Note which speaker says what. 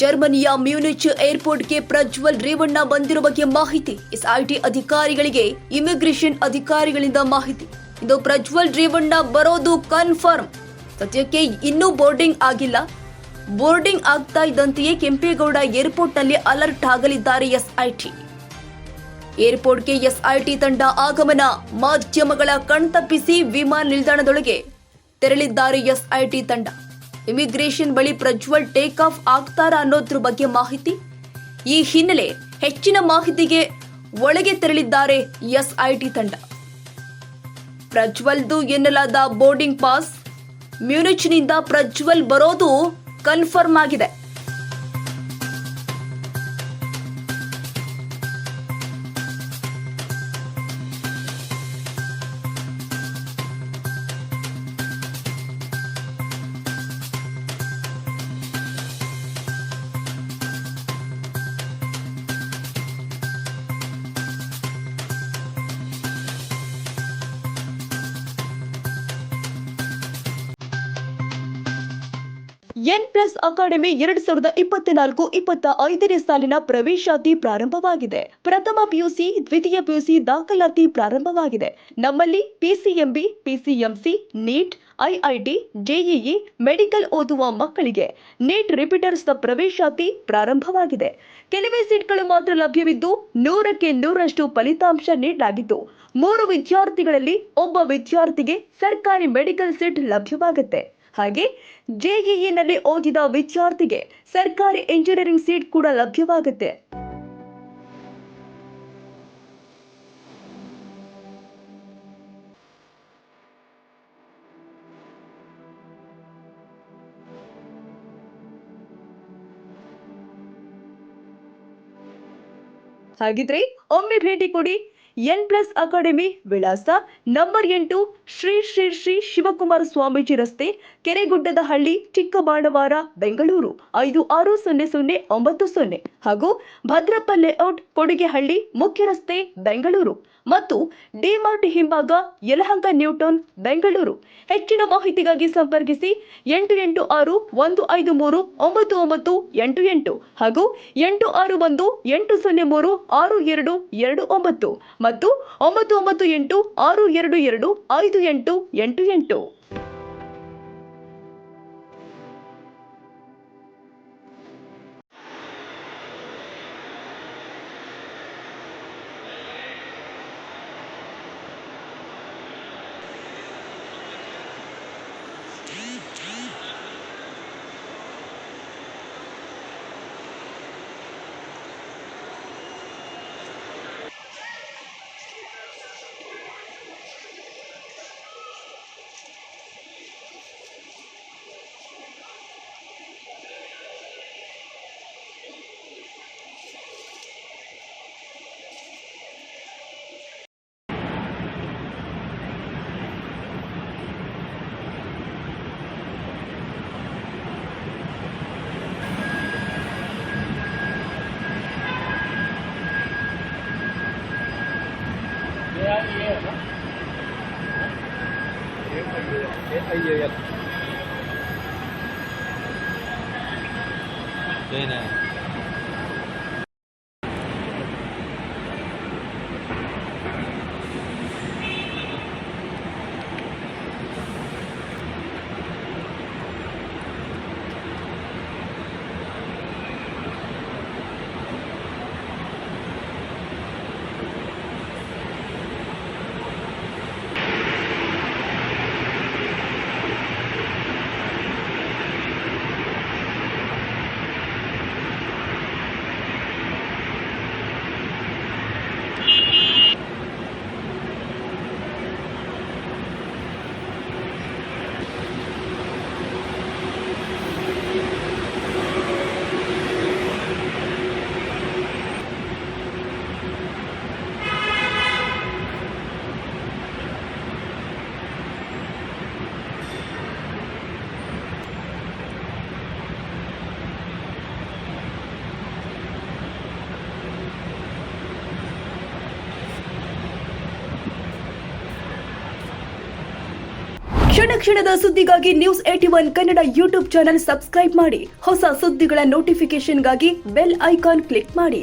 Speaker 1: ಜರ್ಮನಿಯ ಮ್ಯೂನಿಚ್ ಏರ್ಪೋರ್ಟ್ಗೆ ಪ್ರಜ್ವಲ್ ರೇವಣ್ಣ ಬಂದಿರುವ ಬಗ್ಗೆ ಮಾಹಿತಿ. ಎಸ್ಐಟಿ ಅಧಿಕಾರಿಗಳಿಗೆ ಇಮಿಗ್ರೇಷನ್ ಅಧಿಕಾರಿಗಳಿಂದ ಮಾಹಿತಿ. ಇದು ಪ್ರಜ್ವಲ್ ರೇವಣ್ಣ ಬರೋದು ಕನ್ಫರ್ಮ್. ಸದ್ಯಕ್ಕೆ ಇನ್ನೂ ಬೋರ್ಡಿಂಗ್ ಆಗಿಲ್ಲ. ಬೋರ್ಡಿಂಗ್ ಆಗ್ತಾ ಇದ್ದಂತೆಯೇ ಕೆಂಪೇಗೌಡ ಏರ್ಪೋರ್ಟ್ನಲ್ಲಿ ಅಲರ್ಟ್ ಆಗಲಿದ್ದಾರೆ ಎಸ್ಐಟಿ. ಏರ್ಪೋರ್ಟ್ಗೆ ಎಸ್ಐಟಿ ತಂಡ ಆಗಮನ. ಮಾಧ್ಯಮಗಳ ಕಣ್ತಪ್ಪಿಸಿ ವಿಮಾನ ನಿಲ್ದಾಣದೊಳಗೆ ತೆರಳಿದ್ದಾರೆ ಎಸ್ಐಟಿ ತಂಡ. ಇಮಿಗ್ರೇಷನ್ ಬಳಿ ಪ್ರಜ್ವಲ್ ಟೇಕ್ ಆಫ್ ಆಗ್ತಾರಾ ಅನ್ನೋದ್ರ ಬಗ್ಗೆ ಮಾಹಿತಿ. ಈ ಹಿನ್ನೆಲೆ ಹೆಚ್ಚಿನ ಮಾಹಿತಿಗೆ ಒಳಗೆ ತೆರಳಿದ್ದಾರೆ ಎಸ್ಐಟಿ ತಂಡ. ಪ್ರಜ್ವಲ್ದು ಎನ್ನಲಾದ ಬೋರ್ಡಿಂಗ್ ಪಾಸ್. ಮ್ಯೂನಿಚ್ನಿಂದ ಪ್ರಜ್ವಲ್ ಬರೋದು ಕನ್ಫರ್ಮ್ ಆಗಿದೆ. ಎನ್+ ಅಕಾಡೆಮಿ 2024-25ನೇ ಸಾಲಿನ ಪ್ರವೇಶಾತಿ ಪ್ರಾರಂಭವಾಗಿದೆ. ಪ್ರಥಮ ಪಿಯುಸಿ, ದ್ವಿತೀಯ ಪಿಯುಸಿ ದಾಖಲಾತಿ ಪ್ರಾರಂಭವಾಗಿದೆ. ನಮ್ಮಲ್ಲಿ PCMB, PCMC, NEET, IIT, JEE, medical ಓದುವ ಮಕ್ಕಳಿಗೆ ನೀಟ್ ರಿಪೀಟರ್ಸ್ ಪ್ರವೇಶಾತಿ ಪ್ರಾರಂಭವಾಗಿದೆ. ಕೆಲವೇ ಸೀಟ್ಗಳು ಮಾತ್ರ ಲಭ್ಯವಿದ್ದು 100ಕ್ಕೆ 100ರಷ್ಟು ಫಲಿತಾಂಶ ನೀಡಲಾಗಿದ್ದು 3 ವಿದ್ಯಾರ್ಥಿಗಳಲ್ಲಿ ಒಬ್ಬ ವಿದ್ಯಾರ್ಥಿಗೆ ಸರ್ಕಾರಿ ಮೆಡಿಕಲ್ ಸೀಟ್ ಲಭ್ಯವಾಗುತ್ತೆ. ಹಾಗೆ JEEನಲ್ಲಿ ಓದಿದ ವಿದ್ಯಾರ್ಥಿಗೆ ಸರ್ಕಾರಿ ಇಂಜಿನಿಯರಿಂಗ್ ಸೀಟ್ ಕೂಡ ಲಭ್ಯವಾಗುತ್ತೆ. ಹಾಗಿದ್ರೆ ಒಮ್ಮೆ ಭೇಟಿ ಕೊಡಿ. ಎನ್+ ಅಕಾಡೆಮಿ, ವಿಳಾಸ ನಂಬರ್ 8, ಶ್ರೀ ಶ್ರೀ ಶ್ರೀ ಶಿವಕುಮಾರ ಸ್ವಾಮೀಜಿ ರಸ್ತೆ, ಕೆರೆಗುಡ್ಡದಹಳ್ಳಿ, ಚಿಕ್ಕಬಾಣವಾರ, ಬೆಂಗಳೂರು 560090 ಹಾಗೂ ಭದ್ರಪ್ಪ ಲೇಔಟ್, ಕೊಡಿಗೆಹಳ್ಳಿ, ಮುಖ್ಯ ರಸ್ತೆ, ಬೆಂಗಳೂರು ಮತ್ತು ಡಿಮಾರ್ಟ್ ಹಿಂಭಾಗ, ಯಲಹಂಕ ನ್ಯೂಟೌನ್, ಬೆಂಗಳೂರು. ಹೆಚ್ಚಿನ ಮಾಹಿತಿಗಾಗಿ ಸಂಪರ್ಕಿಸಿ 8868539988 ಹಾಗೂ 8618036229 ಮತ್ತು 9986225888. ಕ್ಷಣ ಕ್ಷಣದ ಸುದ್ದಿಗಾಗಿ News81 Kannada YouTube channel subscribe ಮಾಡಿ. ಹೊಸ ಸುದ್ದಿಗಳ ನೋಟಿಫಿಕೇಶನ್ಗಾಗಿ ಬೆಲ್ ಐಕಾನ್ ಕ್ಲಿಕ್ ಮಾಡಿ.